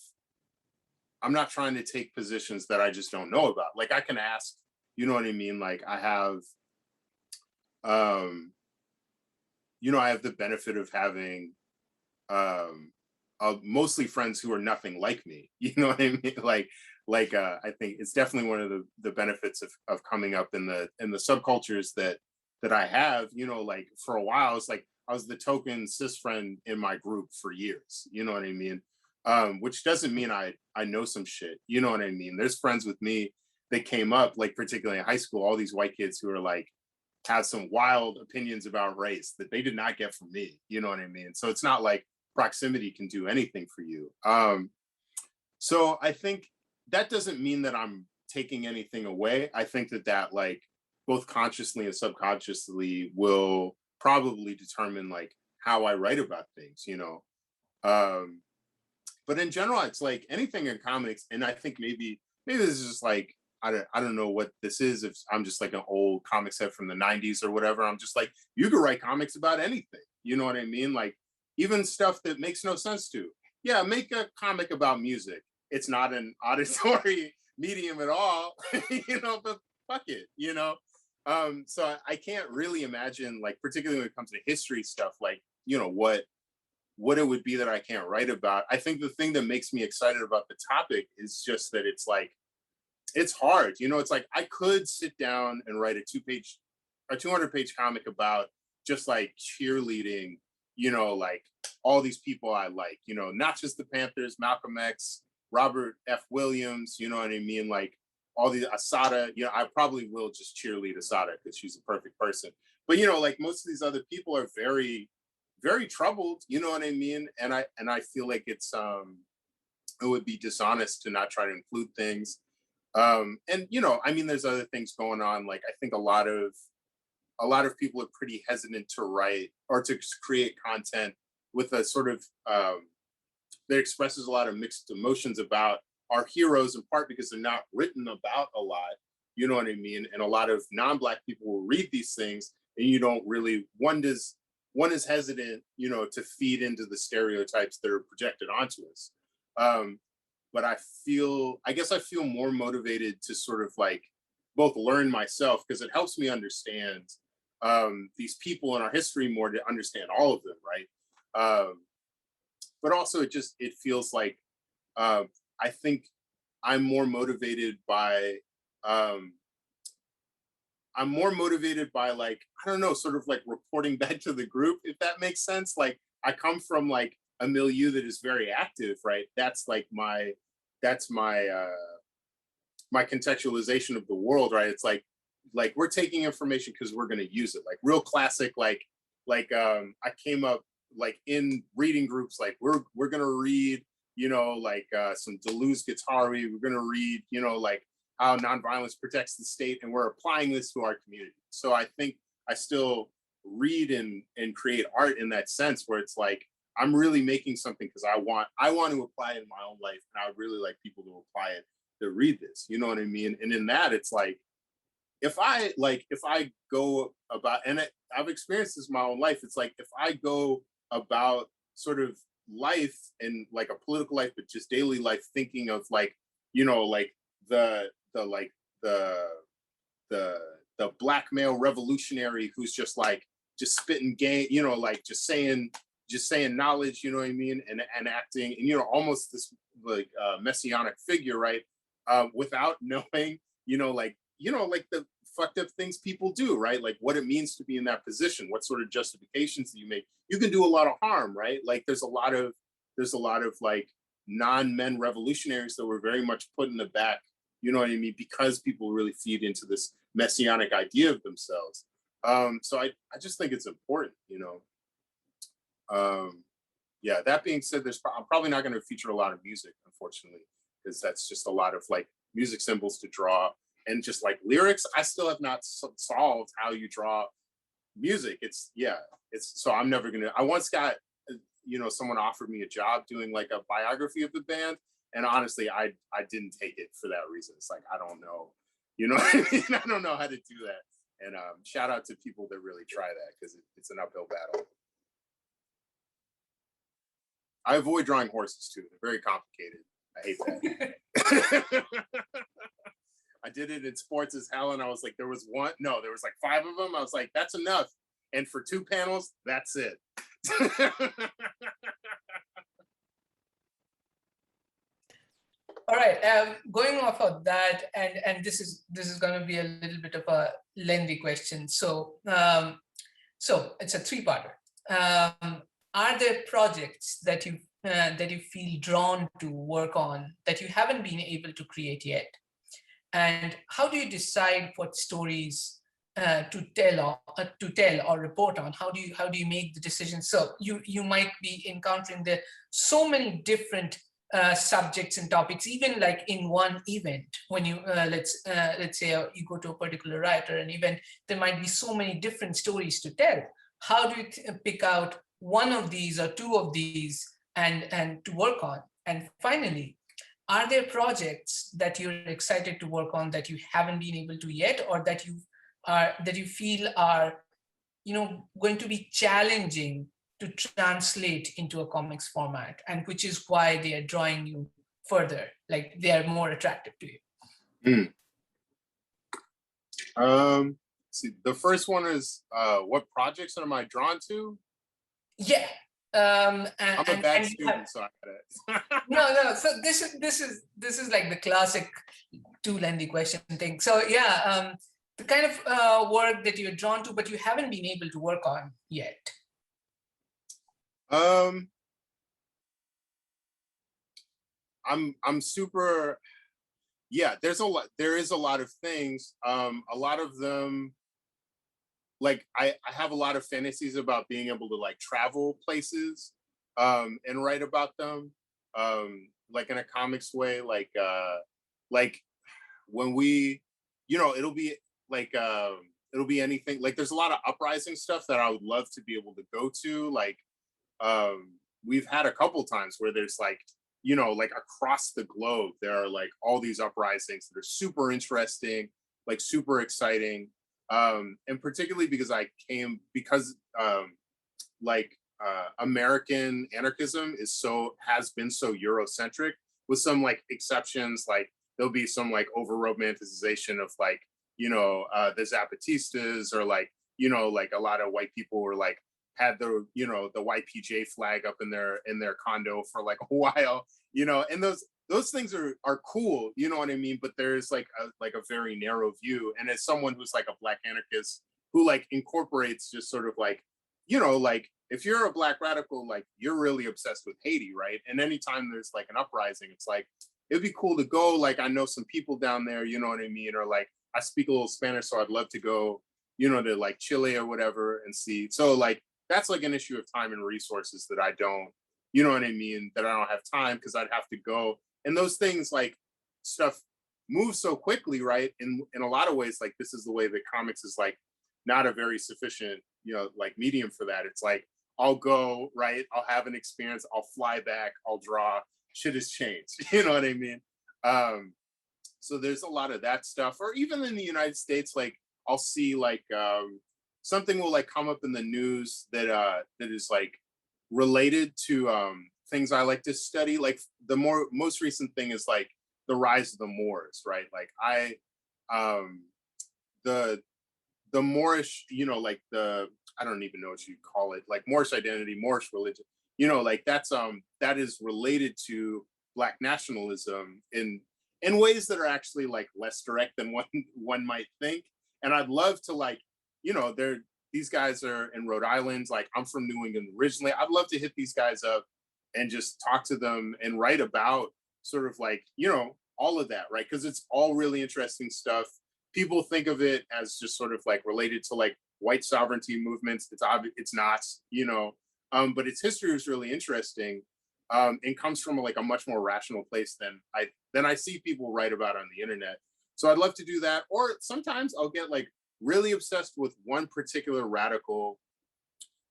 take positions that I just don't know about. Like I can ask, you know what I mean? Like I have, you know, I have the benefit of having mostly friends who are nothing like me. You know what I mean? I think it's definitely one of the benefits of coming up in the subcultures that I have. You know, like for a while, it's like I was the token cis friend in my group for years. You know what I mean? Which doesn't mean I know some shit. You know what I mean? There's friends with me that came up, like particularly in high school, all these white kids who are like have some wild opinions about race that they did not get from me. You know what I mean? So it's not like proximity can do anything for you. So I think that doesn't mean that I'm taking anything away. I think that like both consciously and subconsciously will probably determine like how I write about things, you know. But in general, it's like anything in comics, and I think maybe this is just like I don't know what this is. If I'm just like an old comics head from the 90s or whatever, I'm just like, you could write comics about anything. You know what I mean? Like even stuff that makes no sense to. Yeah, make a comic about music. It's not an auditory medium at all, you know, but fuck it, you know? So I can't really imagine, like, particularly when it comes to history stuff, like, you know, what it would be that I can't write about. I think the thing that makes me excited about the topic is just that it's like, it's hard, you know, it's like I could sit down and write a 200-page comic about just like cheerleading, you know, like all these people I like, you know, not just the Panthers, Malcolm X, Robert F. Williams, you know what I mean? Like all these, Asada, you know, I probably will just cheerlead Asada because she's a perfect person. But, you know, like most of these other people are very, very troubled, you know what I mean? And I feel like it would be dishonest to not try to include things. And, you know, I mean, there's other things going on. Like, I think a lot of people are pretty hesitant to write or to create content with a sort of, that expresses a lot of mixed emotions about our heroes, in part because they're not written about a lot, you know what I mean? And a lot of non-Black people will read these things and you don't really, one is hesitant, you know, to feed into the stereotypes that are projected onto us. But I guess I feel more motivated to sort of like both learn myself, because it helps me understand these people in our history more, to understand all of them, right? But also it feels like I think I'm more motivated by like, I don't know, sort of like reporting back to the group, if that makes sense. Like, I come from like a milieu that is very active, right? That's like my my contextualization of the world, right? It's like we're taking information because we're going to use it. Like real classic, I came up like in reading groups, like we're going to read, you know, like some Deleuze-Guattari, we're going to read, you know, like how nonviolence protects the state, and we're applying this to our community. So I think I still read and create art in that sense, where it's like I'm really making something because I want to apply it in my own life, and I would really like people to apply it, to read this. You know what I mean? And in that, it's like if I go about, and I've experienced this in my own life. It's like if I go about sort of life and like a political life, but just daily life, thinking of like, you know, like the black male revolutionary who's just spitting game, you know, like just saying knowledge, you know what I mean, and acting, and you know, almost this like messianic figure, right? Without knowing, you know, like the fucked up things people do, right? Like what it means to be in that position, what sort of justifications that you make. You can do a lot of harm, right? Like there's a lot of like non-men revolutionaries that were very much put in the back, you know what I mean, because people really feed into this messianic idea of themselves. So I just think it's important, you know. Yeah, that being said, I'm probably not going to feature a lot of music, unfortunately, because that's just a lot of like music symbols to draw, and just like lyrics. I still have not solved how you draw music. So I'm never gonna. I once got, you know, someone offered me a job doing like a biography of the band, and honestly, I didn't take it for that reason. It's like, I don't know, you know what I mean? I don't know how to do that. And shout out to people that really try that, because it's an uphill battle. I avoid drawing horses too. They're very complicated. I hate that. I did it in Sports as Hell, and I was like, there was like 5 of them. I was like, that's enough. And for 2 panels, that's it. All right, going off of that, and this is going to be a little bit of a lengthy question. So so it's a 3-parter. Are there projects that you feel drawn to work on that you haven't been able to create yet? And how do you decide what stories to tell or report on? How do you make the decision? So you might be encountering so many different subjects and topics, even like in one event. When you let's say you go to a particular riot or an event, there might be so many different stories to tell. How do you pick out one of these or 2 of these and to work on? And finally, are there projects that you're excited to work on that you haven't been able to yet, or that you feel are, you know, going to be challenging to translate into a comics format, and which is why they are drawing you further, like they are more attractive to you? See, the first one is what projects am I drawn to? Yeah. I'm a bad student, so I gotta. No. So this is like the classic too lengthy question thing. So yeah, the kind of work that you're drawn to, but you haven't been able to work on yet. I'm super. Yeah, there is a lot of things. A lot of them, like I have a lot of fantasies about being able to like travel places and write about them, like in a comics way, like when we, you know, it'll be anything. Like there's a lot of uprising stuff that I would love to be able to go to. Like we've had a couple times where there's like, you know, like across the globe, there are like all these uprisings that are super interesting, like super exciting. And particularly because American anarchism has been so Eurocentric, with some like exceptions. Like there'll be some like over romanticization of like the Zapatistas, or like, like a lot of white people were like, had the, the YPJ flag up in their condo for like a while, and those things are cool, you know what I mean? But there's like a very narrow view. And as someone who's like a Black anarchist who like incorporates just sort of like, like if you're a Black radical, like you're really obsessed with Haiti, right? And anytime there's like an uprising, it's like, it'd be cool to go. Like I know some people down there, you know what I mean? Or like I speak a little Spanish, so I'd love to go, to like Chile or whatever and see. So like that's like an issue of time and resources that I don't, you know what I mean? That I don't have time because I'd have to go. And those things, like stuff moves so quickly, right? In a lot of ways, like this is the way that comics is like not a very sufficient, like medium for that. It's like I'll go, right? I'll have an experience, I'll fly back, I'll draw, shit has changed. You know what I mean? So there's a lot of that stuff. Or even in the United States, like I'll see like something will like come up in the news that that is like related to things I like to study. Like the most recent thing is like the rise of the Moors, right? Like the Moorish, like I don't even know what you call it, like Moorish identity, Moorish religion, like that is related to Black nationalism in ways that are actually like less direct than one might think. And I'd love to like, these guys are in Rhode Island, like I'm from New England originally. I'd love to hit these guys up and just talk to them and write about sort of like, all of that, right? Because it's all really interesting stuff. People think of it as just sort of like related to like white sovereignty movements. It's not, but its history is really interesting, and comes from like a much more rational place than I see people write about on the internet. So I'd love to do that. Or sometimes I'll get like really obsessed with one particular radical,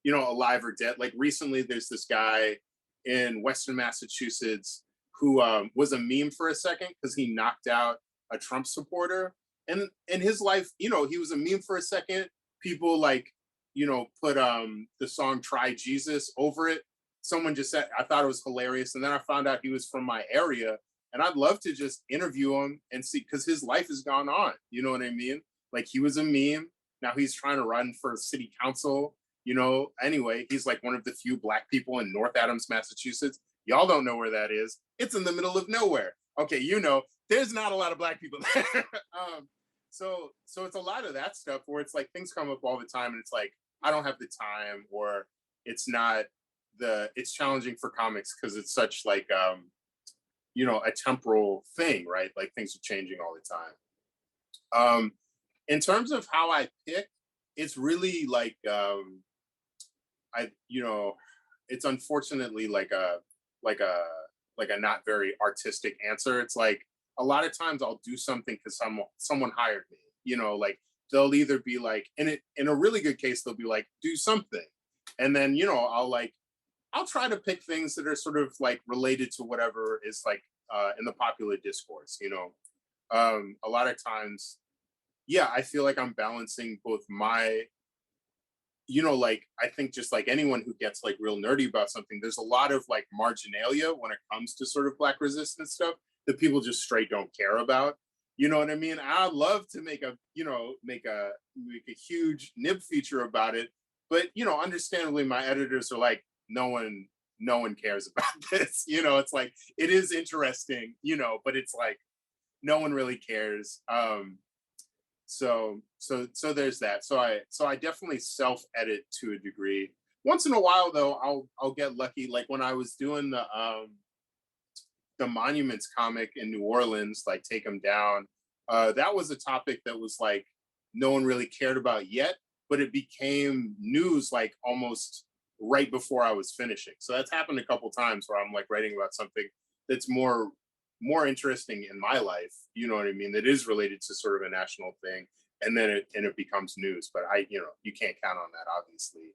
alive or dead. Like recently, there's this guy in Western Massachusetts who was a meme for a second because he knocked out a Trump supporter. And in his life, he was a meme for a second. People like, put the song Try Jesus over it. Someone just said, I thought it was hilarious. And then I found out he was from my area. And I'd love to just interview him and see, because his life has gone on. You know what I mean? Like he was a meme. Now he's trying to run for city council. Anyway, he's like one of the few Black people in North Adams, Massachusetts. Y'all don't know where that is. It's in the middle of nowhere. Okay, there's not a lot of Black people there. So it's a lot of that stuff where it's like things come up all the time and it's like, I don't have the time, or it's challenging for comics because it's such like, a temporal thing, right? Like things are changing all the time. In terms of how I pick, it's really like, it's unfortunately like a not very artistic answer. It's like a lot of times I'll do something because someone hired me. Like they'll either be like, in a really good case, they'll be like, do something, and then I'll try to pick things that are sort of like related to whatever is like in the popular discourse. A lot of times, yeah, I feel like I'm balancing both my, like I think just like anyone who gets like real nerdy about something, there's a lot of like marginalia when it comes to sort of Black resistance stuff that people just straight don't care about. You know what I mean? I'd love to make a huge nib feature about it, but understandably, my editors are like, no one cares about this. It's like it is interesting, but it's like no one really cares. So there's that. So I definitely self-edit to a degree. Once in a while though, I'll get lucky. Like when I was doing the Monuments comic in New Orleans, like Take 'Em Down, that was a topic that was like no one really cared about yet, but it became news like almost right before I was finishing. So that's happened a couple times where I'm like writing about something that's more interesting in my life, you know what I mean, that is related to sort of a national thing, and then it becomes news. But you can't count on that, obviously.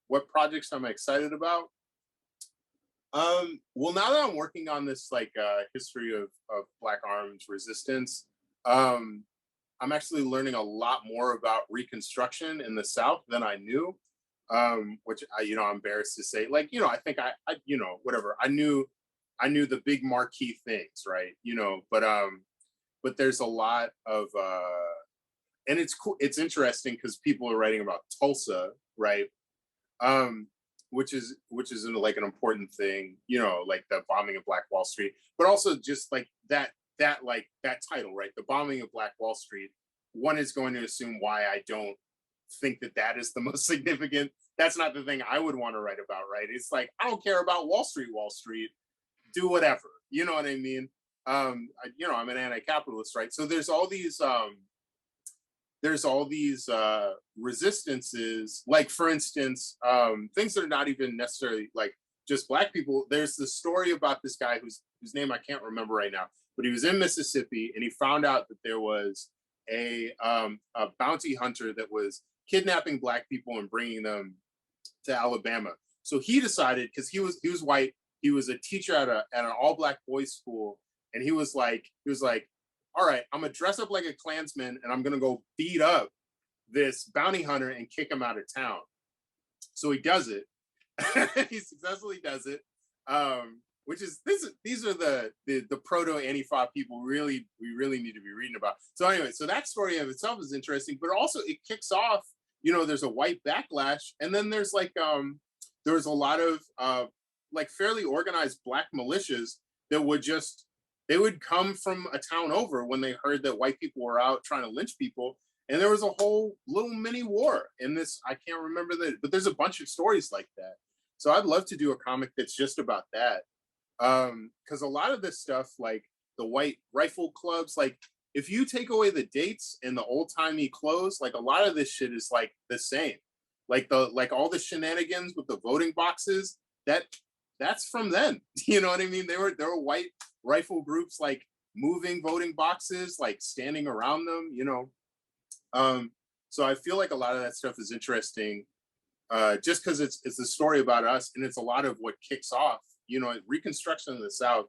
What projects am I excited about? Well, now that I'm working on this like history of Black arms resistance, I'm actually learning a lot more about Reconstruction in the South than I knew, which I'm embarrassed to say. Like, I think I whatever. I knew the big marquee things, right? But but there's a lot of and it's cool. It's interesting because people are writing about Tulsa, right? Which is like an important thing, you know, like the bombing of Black Wall Street, but also just like that title, right? The bombing of Black Wall Street. One is going to assume why I don't think that is the most significant. That's not the thing I would want to write about, right? It's like, I don't care about Wall Street, do whatever. You know what I mean? You know, I'm an anti-capitalist, right? So there's all these resistances, like for instance, things that are not even necessarily like just Black people. There's the story about this guy whose name I can't remember right now, but he was in Mississippi and he found out that there was a bounty hunter that was kidnapping Black people and bringing them to Alabama. So he decided, because he was white, he was a teacher at an all-Black boys school, and he was like, all right, I'm gonna dress up like a Klansman and I'm gonna go beat up this bounty hunter and kick him out of town. So he does it. He successfully does it. Which is these are the proto Antifa people we really need to be reading about. So anyway, so that story of itself is interesting, but also it kicks off, you know, there's a white backlash, and then there's like there's a lot of like fairly organized Black militias that they would come from a town over when they heard that white people were out trying to lynch people. And there was a whole little mini war in this. I can't remember but there's a bunch of stories like that. So I'd love to do a comic that's just about that. Because a lot of this stuff, like the white rifle clubs, like if you take away the dates and the old-timey clothes, like a lot of this shit is like the same. Like all the shenanigans with the voting boxes, that's from then. You know what I mean? There were white rifle groups like moving voting boxes, like standing around them, you know. So I feel like a lot of that stuff is interesting, just because it's a story about us, and it's a lot of what kicks off, you know, Reconstruction in the South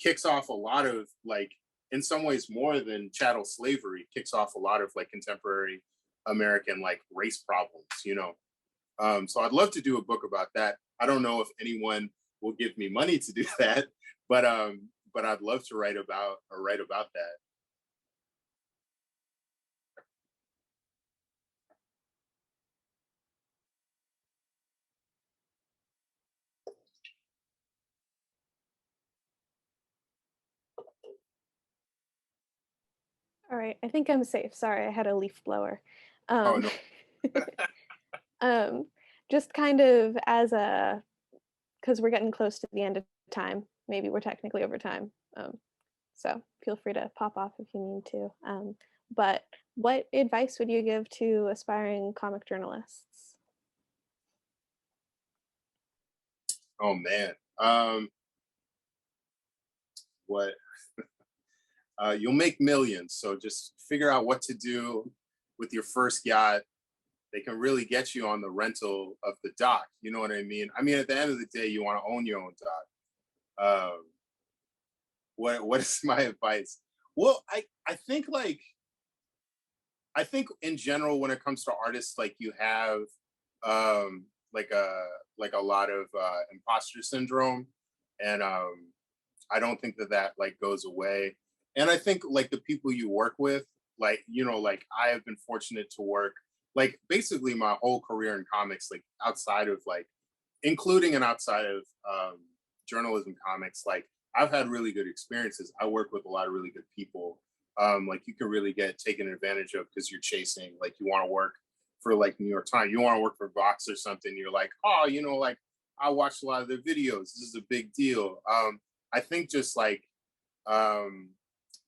kicks off a lot of, like, in some ways more than chattel slavery, kicks off a lot of like contemporary American like race problems, you know. So I'd love to do a book about that. I don't know if anyone will give me money to do that, but I'd love to write about that. All right, I think I'm safe. Sorry, I had a leaf blower. Oh no. Just kind of as because we're getting close to the end of time. Maybe we're technically over time. So feel free to pop off if you need to. But what advice would you give to aspiring comic journalists? Oh man. What? You'll make millions, so just figure out what to do with your first yacht. They can really get you on the rental of the dock. You know what I mean? I mean, at the end of the day, you want to own your own dock. What is my advice? Well, I think in general, when it comes to artists, like you have like a lot of imposter syndrome, and I don't think that like goes away. And I think like the people you work with, like, you know, like I have been fortunate to work like basically my whole career in comics, like outside of like, including and outside of journalism comics, like I've had really good experiences. I work with a lot of really good people. Like you can really get taken advantage of because you're chasing, like you want to work for like New York Times, you want to work for Vox or something. You're like, oh, you know, like I watched a lot of their videos. This is a big deal. I think just like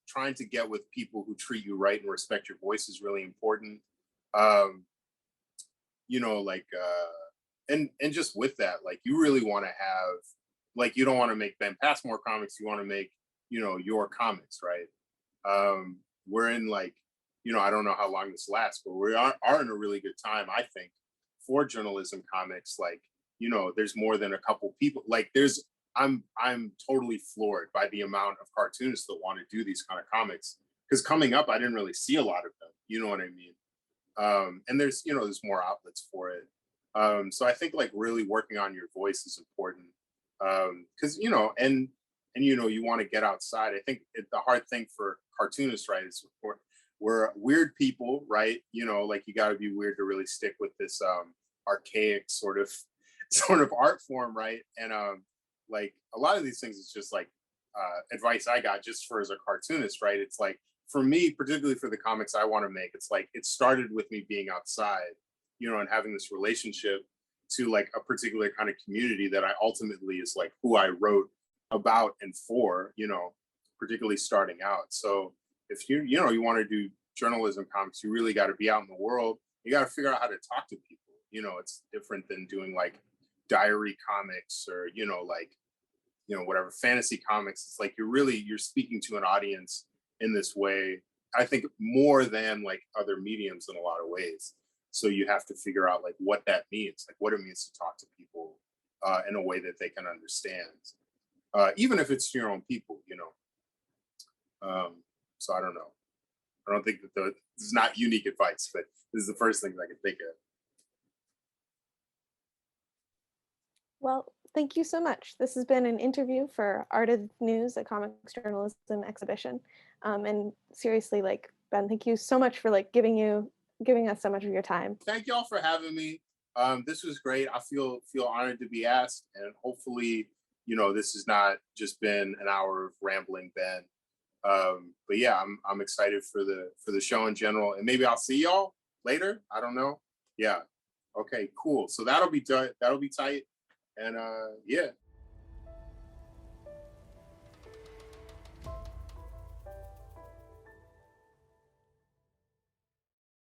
trying to get with people who treat you right and respect your voice is really important. You know, like, and just with that, like you really want to have, like, you don't want to make Ben Passmore comics. You want to make, you know, your comics, right? We're in like, you know, I don't know how long this lasts, but we are in a really good time, I think, for journalism comics. Like, you know, there's more than a couple people. Like I'm totally floored by the amount of cartoonists that want to do these kind of comics. Because coming up, I didn't really see a lot of them. You know what I mean? And there's, you know, there's more outlets for it. So I think like really working on your voice is important. Because, you know, and and you know, you want to get outside. I think the hard thing for cartoonists, right, is we're weird people, right? You know, like you got to be weird to really stick with this archaic sort of art form, right? And like a lot of these things is just like advice I got just for as a cartoonist, right? It's like for me, particularly for the comics I want to make, it's like it started with me being outside, you know, and having this relationship to like a particular kind of community that I ultimately is like who I wrote about and for, you know, particularly starting out. So if you know, you want to do journalism comics, you really got to be out in the world. You got to figure out how to talk to people. You know, it's different than doing like diary comics or, you know, like, you know, whatever fantasy comics. It's like you're speaking to an audience in this way, I think more than like other mediums in a lot of ways. So you have to figure out like what that means, like what it means to talk to people in a way that they can understand, even if it's your own people, you know. So I don't know. I don't think that this is not unique advice, but this is the first thing I can think of. Well, thank you so much. This has been an interview for Art of News, a comics journalism exhibition. And seriously, like, Ben, thank you so much for like giving us so much of your time. Thank y'all for having me. This was great. I feel honored to be asked, and hopefully, you know, this has not just been an hour of rambling, Ben. But yeah, I'm excited for the show in general, and maybe I'll see y'all later. I don't know. Yeah. Okay. Cool. So that'll be tight. And yeah.